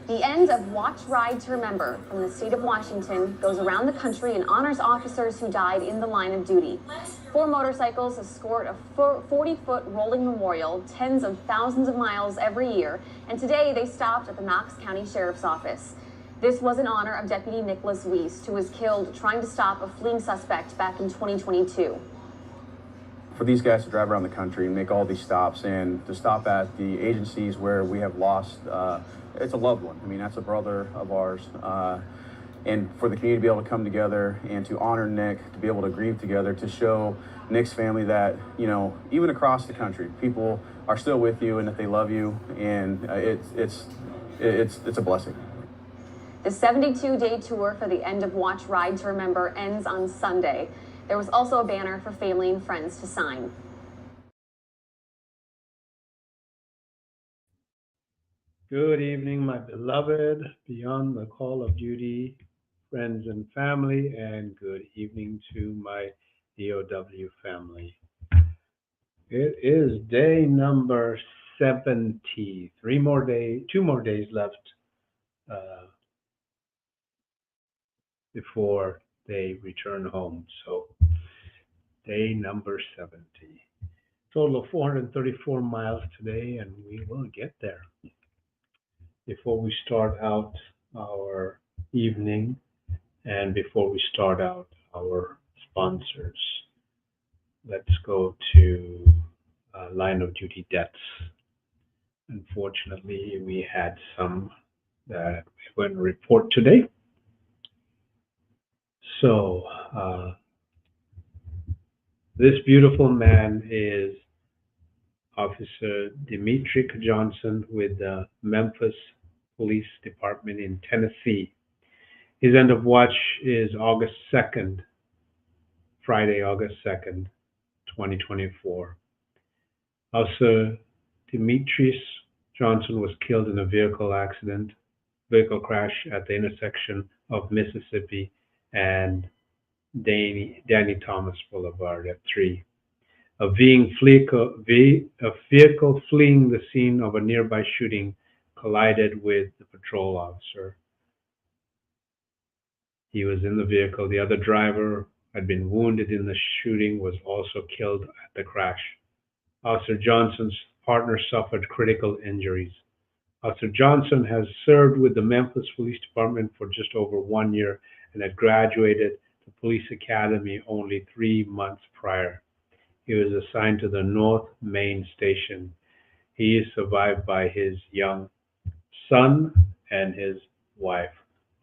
The end of Watch, Ride to Remember from the state of Washington goes around the country and honors officers who died in the line of duty. 4 motorcycles escort a 40-foot rolling memorial, tens of thousands of miles every year, and today they stopped at the Knox County Sheriff's Office. This was in honor of Deputy Nicholas Wiest, who was killed trying to stop a fleeing suspect back in 2022. For these guys to drive around the country and make all these stops and to stop at the agencies where we have lost, it's a loved one. I mean, that's a brother of ours. And for the community to be able to come together and to honor Nick, to be able to grieve together, to show Nick's family that, you know, even across the country, people are still with you and that they love you. And it's a blessing. The 72-day tour for the End of Watch, Ride to Remember ends on Sunday. There was also a banner for family and friends to sign. Good evening, my beloved Beyond the Call of Duty friends and family, and good evening to my EOW family. It is day number 70. 2 more days left before they return home. So day number 70. Total of 434 miles today, and we will get there. Before we start out our evening and before we start out our sponsors, let's go to line of duty deaths. Unfortunately, we had some that we went to report today. So this beautiful man is Officer Dimitri Johnson with the Memphis Police Department in Tennessee. His end of watch is August 2nd, Friday, August 2nd, 2024. Officer Demetrius Johnson was killed in a vehicle crash at the intersection of Mississippi and Danny Thomas Boulevard at 3. A vehicle fleeing the scene of a nearby shooting collided with the patrol officer. He was in the vehicle. The other driver had been wounded in the shooting, was also killed at the crash. Officer Johnson's partner suffered critical injuries. Officer Johnson has served with the Memphis Police Department for just over 1 year and had graduated the police academy only 3 months prior. He was assigned to the North Main Station. He is survived by his young son and his wife.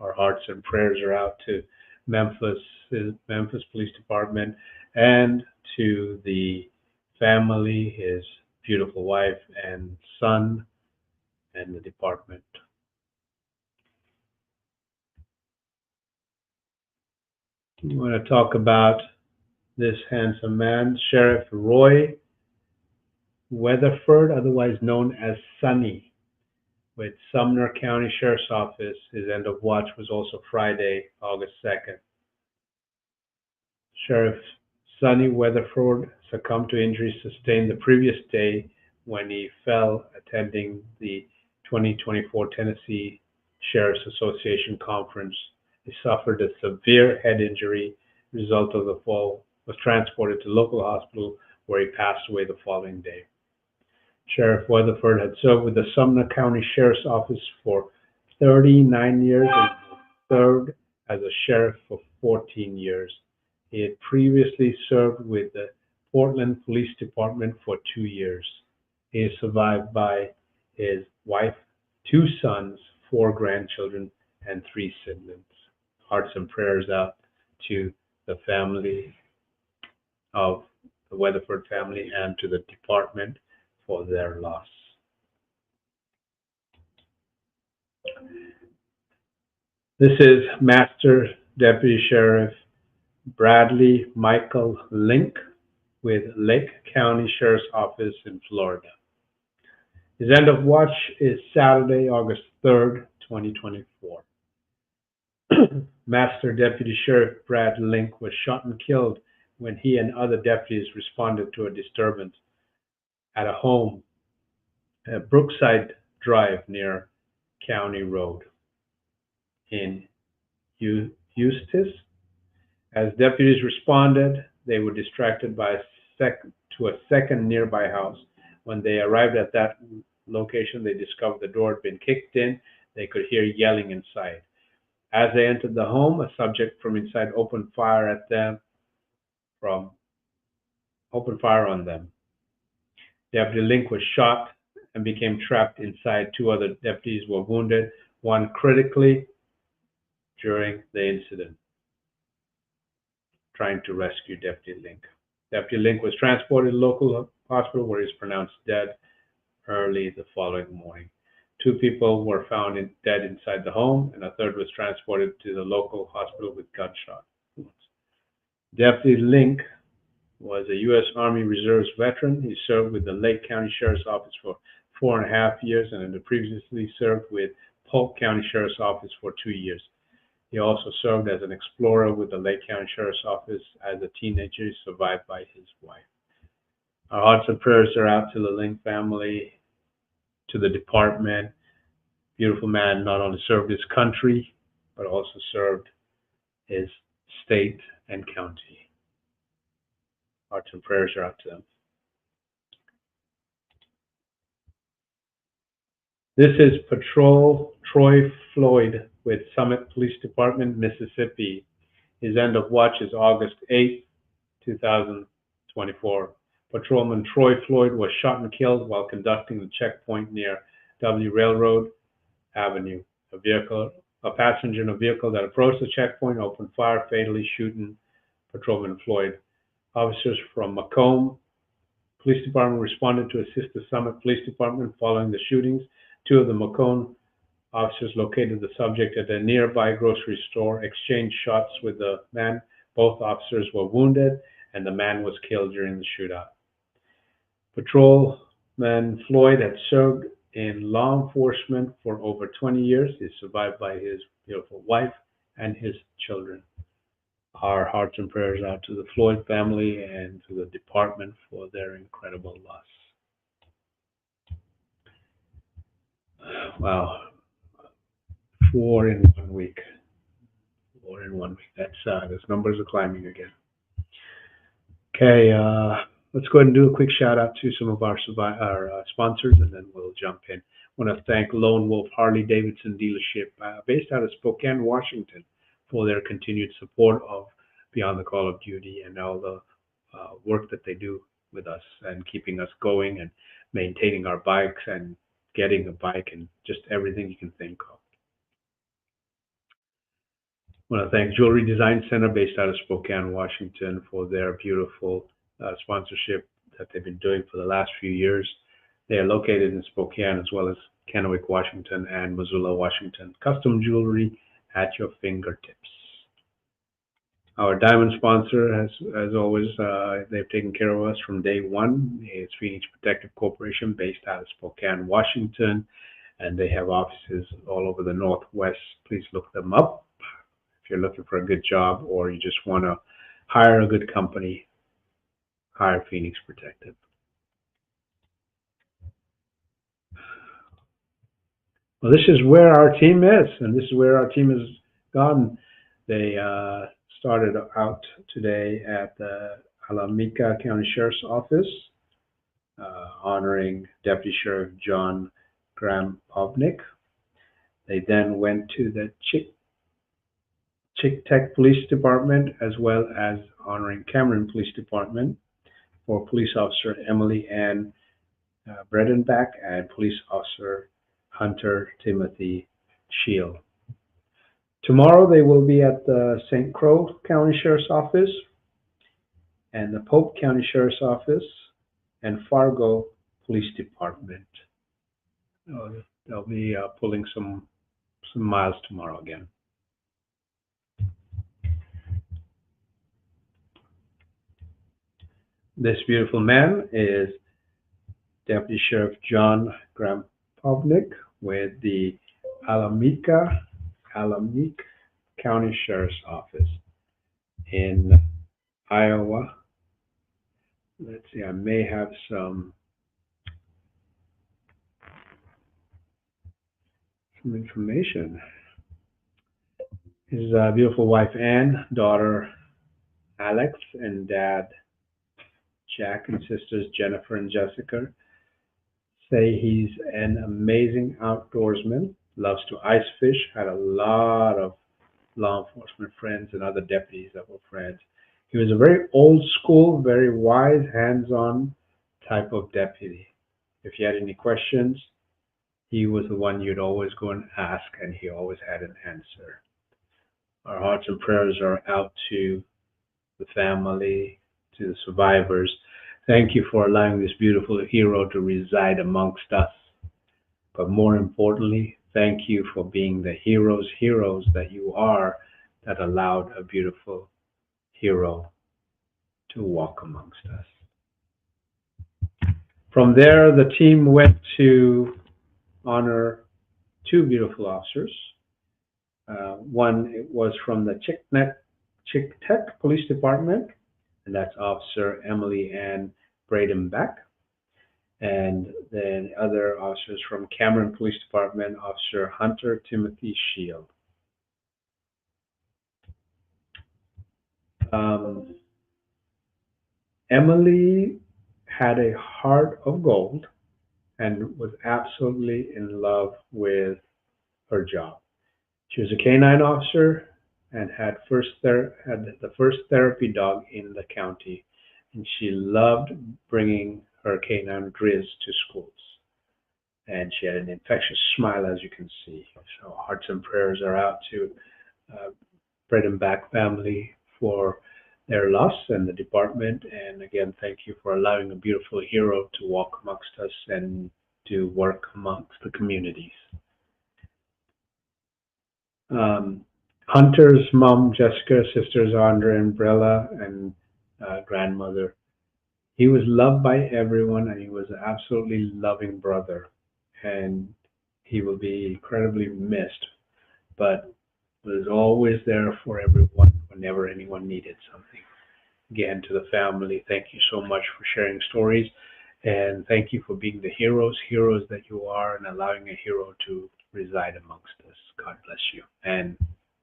Our hearts and prayers are out to Memphis Police Department and to the family, his beautiful wife and son, and the department. We want to talk about this handsome man, Sheriff Roy Weatherford, otherwise known as Sonny, with Sumner County Sheriff's Office. His end of watch was also Friday, August 2nd. Sheriff Sonny Weatherford succumbed to injuries sustained the previous day when he fell attending the 2024 Tennessee Sheriff's Association Conference. He suffered a severe head injury. Result of the fall was transported to local hospital where he passed away the following day. Sheriff Weatherford had served with the Sumner County Sheriff's Office for 39 years and served as a sheriff for 14 years. He had previously served with the Portland Police Department for 2 years. He is survived by his wife, 2 sons, 4 grandchildren, and 3 siblings. Hearts and prayers out to the family of the Weatherford family and to the department for their loss. This is Master Deputy Sheriff Bradley Michael Link with Lake County Sheriff's Office in Florida. His end of watch is Saturday, August 3rd, 2024. Master Deputy Sheriff Brad Link was shot and killed when he and other deputies responded to a disturbance at a home at Brookside Drive near County Road in Eustis. As deputies responded, they were distracted by a second nearby house. When they arrived at that location, they discovered the door had been kicked in. They could hear yelling inside. As they entered the home, a subject from inside opened fire on them. Deputy Link was shot and became trapped inside. Two other deputies were wounded, one critically during the incident, trying to rescue Deputy Link. Deputy Link was transported to the local hospital where he was pronounced dead early the following morning. Two people were found dead inside the home, and a third was transported to the local hospital with gunshot wounds. Deputy Link was a U.S. Army Reserves veteran. He served with the Lake County Sheriff's Office for 4.5 years and had previously served with Polk County Sheriff's Office for 2 years. He also served as an explorer with the Lake County Sheriff's Office as a teenager, survived by his wife. Our hearts and prayers are out to the Link family, to the department. Beautiful man not only served his country, but also served his state and county. Hearts and prayers are out to them. This is Patrol Troy Floyd with Summit Police Department, Mississippi. His end of watch is August 8, 2024. Patrolman Troy Floyd was shot and killed while conducting the checkpoint near W Railroad Avenue. A passenger in a vehicle that approached the checkpoint opened fire, fatally shooting Patrolman Floyd. Officers from Macomb Police Department responded to assist the Summit Police Department following the shootings. Two of the Macomb officers located the subject at a nearby grocery store, exchanged shots with the man. Both officers were wounded, and the man was killed during the shootout. Patrolman Floyd had served in law enforcement for over 20 years. He's survived by his beautiful wife and his children. Our hearts and prayers out to the Floyd family and to the department for their incredible loss. Wow. 4 in 1 week. 4 in 1 week. Those numbers are climbing again. Okay, let's go ahead and do a quick shout out to some of our sponsors, and then we'll jump in. I want to thank Lone Wolf Harley Davidson dealership based out of Spokane, Washington, for their continued support of Beyond the Call of Duty and all the work that they do with us and keeping us going and maintaining our bikes and getting a bike and just everything you can think of. I want to thank Jewelry Design Center based out of Spokane, Washington, for their beautiful sponsorship that they've been doing for the last few years. They are located in Spokane as well as Kennewick, Washington, and Missoula, Washington. Custom jewelry at your fingertips. Our diamond sponsor, as always, they've taken care of us from day one. It's Phoenix Protective Corporation based out of Spokane, Washington, and they have offices all over the Northwest. Please look them up if you're looking for a good job or you just want to hire a good company. Hire Phoenix Protective. Well, this is where our team is, and this is where our team has gone. They started out today at the Alameda County Sheriff's Office, honoring Deputy Sheriff John Graham-Povnick. They then went to the Chick-Tech Police Department, as well as honoring Cameron Police Department for Police Officer Emily Ann Bredenbach and Police Officer Hunter Timothy Shield. Tomorrow they will be at the St. Croix County Sheriff's Office and the Polk County Sheriff's Office and Fargo Police Department. They'll be pulling some miles tomorrow again. This beautiful man is Deputy Sheriff John Graham-Povnick with the Alameda County Sheriff's Office in Iowa. Let's see, I may have some some information. His beautiful wife Anne, daughter Alex, and dad Jack, and sisters Jennifer and Jessica say he's an amazing outdoorsman, loves to ice fish, had a lot of law enforcement friends and other deputies that were friends. He was a very old school, very wise, hands-on type of deputy. If you had any questions, he was the one you'd always go and ask, and he always had an answer. Our hearts and prayers are out to the family, to the survivors. Thank you for allowing this beautiful hero to reside amongst us. But more importantly, thank you for being the heroes that you are, that allowed a beautiful hero to walk amongst us. From there, the team went to honor two beautiful officers. One was from the Chick-Tech Police Department, and that's Officer Emily Ann Braden-Beck. And then other officers from Cameron Police Department, Officer Hunter Timothy Shield. Emily had a heart of gold and was absolutely in love with her job. She was a canine officer and had the first therapy dog in the county, and she loved bringing her canine Grizz to schools. And she had an infectious smile, as you can see. So hearts and prayers are out to Bread and Back family for their loss and the department. And again, thank you for allowing a beautiful hero to walk amongst us and to work amongst the communities. Hunter's mom, Jessica, sisters Andre and Brella, and grandmother. He was loved by everyone, and he was an absolutely loving brother. And he will be incredibly missed, but was always there for everyone whenever anyone needed something. Again, to the family, thank you so much for sharing stories, and thank you for being the heroes that you are, and allowing a hero to reside amongst us. God bless you, and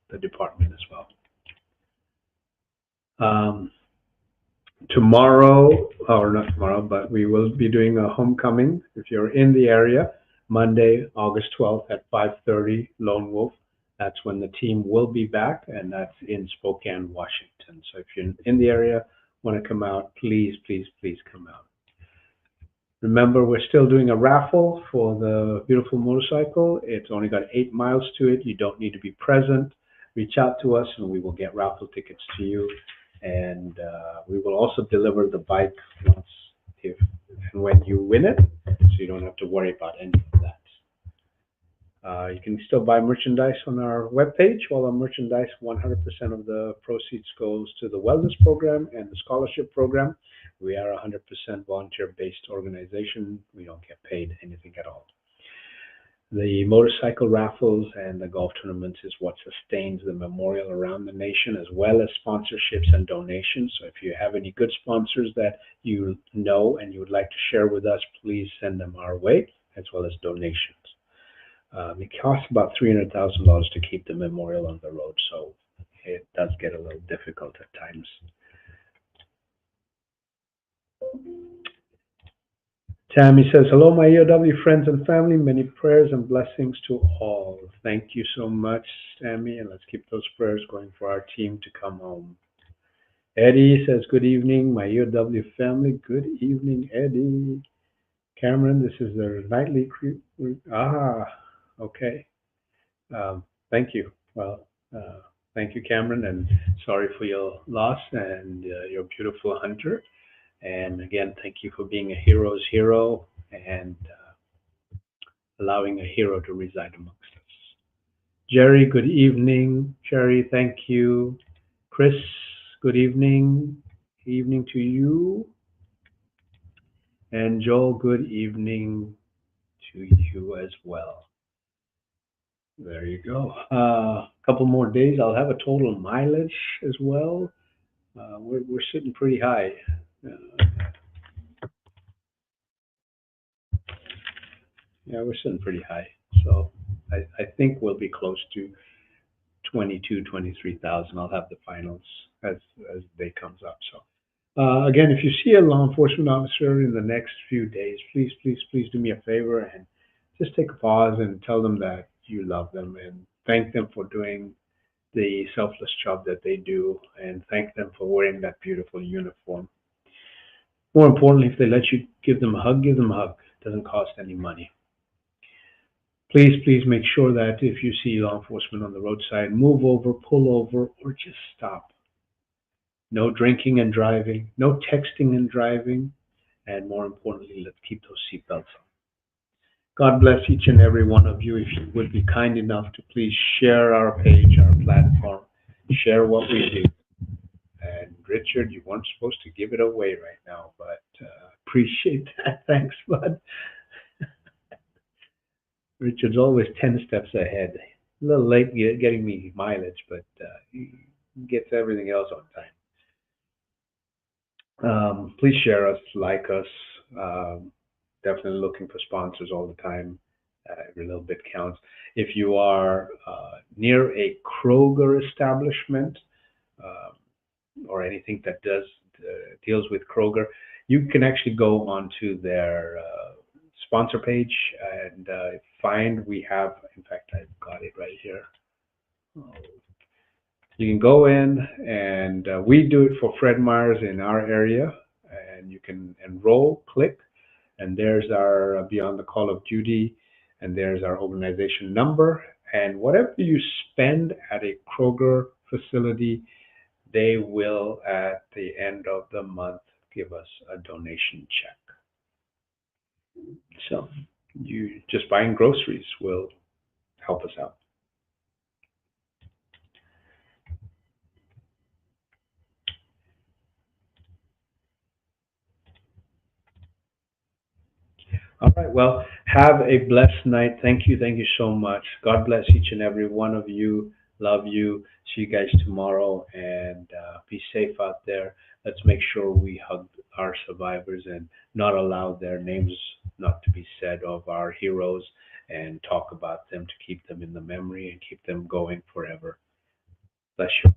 the department as well. Tomorrow, or not tomorrow, but we will be doing a homecoming. If you're in the area, Monday, August 12th at 5:30, Lone Wolf. That's when the team will be back, and that's in Spokane, Washington. So if you're in the area, want to come out, please, please, please come out. Remember, we're still doing a raffle for the beautiful motorcycle. It's only got 8 miles to it. You don't need to be present. Reach out to us, and we will get raffle tickets to you. And we will also deliver the bike once, if and when you win it, so you don't have to worry about any of that. You can still buy merchandise on our webpage. All our merchandise, 100% of the proceeds goes to the wellness program and the scholarship program. We are a 100% volunteer-based organization. We don't get paid anything at all. The motorcycle raffles and the golf tournaments is what sustains the memorial around the nation, as well as sponsorships and donations. So if you have any good sponsors that you know and you would like to share with us, please send them our way, as well as donations. It costs about $300,000 to keep the memorial on the road, so it does get a little difficult at times. Tammy says, hello, my EOW friends and family. Many prayers and blessings to all. Thank you so much, Tammy, and let's keep those prayers going for our team to come home. Eddie says, good evening, my EOW family. Good evening, Eddie. Cameron, this is their nightly... okay. Thank you. Well, thank you, Cameron, and sorry for your loss and your beautiful Hunter. And again, thank you for being a hero's hero and allowing a hero to reside amongst us. Jerry, good evening. Jerry, thank you. Chris, good evening. Evening to you. And Joel, good evening to you as well. There you go. A couple more days, I'll have a total mileage as well. We're sitting pretty high. Yeah, we're sitting pretty high. So I think we'll be close to 22, 23,000. I'll have the finals as day comes up. So again, if you see a law enforcement officer in the next few days, please, please, please do me a favor and just take a pause and tell them that you love them and thank them for doing the selfless job that they do and thank them for wearing that beautiful uniform. More importantly, if they let you give them a hug, give them a hug. It doesn't cost any money. Please, please make sure that if you see law enforcement on the roadside, move over, pull over, or just stop. No drinking and driving, no texting and driving, and more importantly, let's keep those seatbelts on. God bless each and every one of you. If you would be kind enough to please share our page, our platform, share what we do. And Richard, you weren't supposed to give it away right now, but appreciate that. Thanks, bud. Richard's always 10 steps ahead. A little late getting me mileage, but he gets everything else on time. Please share us, like us. Definitely looking for sponsors all the time. Every little bit counts. If you are near a Kroger establishment or anything that deals with Kroger, you can actually go onto their sponsor page and find we have, in fact, I've got it right here. You can go in and we do it for Fred Meyer's in our area, and you can enroll, click, and there's our Beyond the Call of Duty, and there's our organization number, and whatever you spend at a Kroger facility, they will at the end of the month give us a donation check. So you just buying groceries will help us out. All right. Well, have a blessed night. Thank you. Thank you so much. God bless each and every one of you. Love you. See you guys tomorrow, and be safe out there. Let's make sure we hug our survivors and not allow their names not to be said of our heroes, and talk about them to keep them in the memory and keep them going forever. Bless you.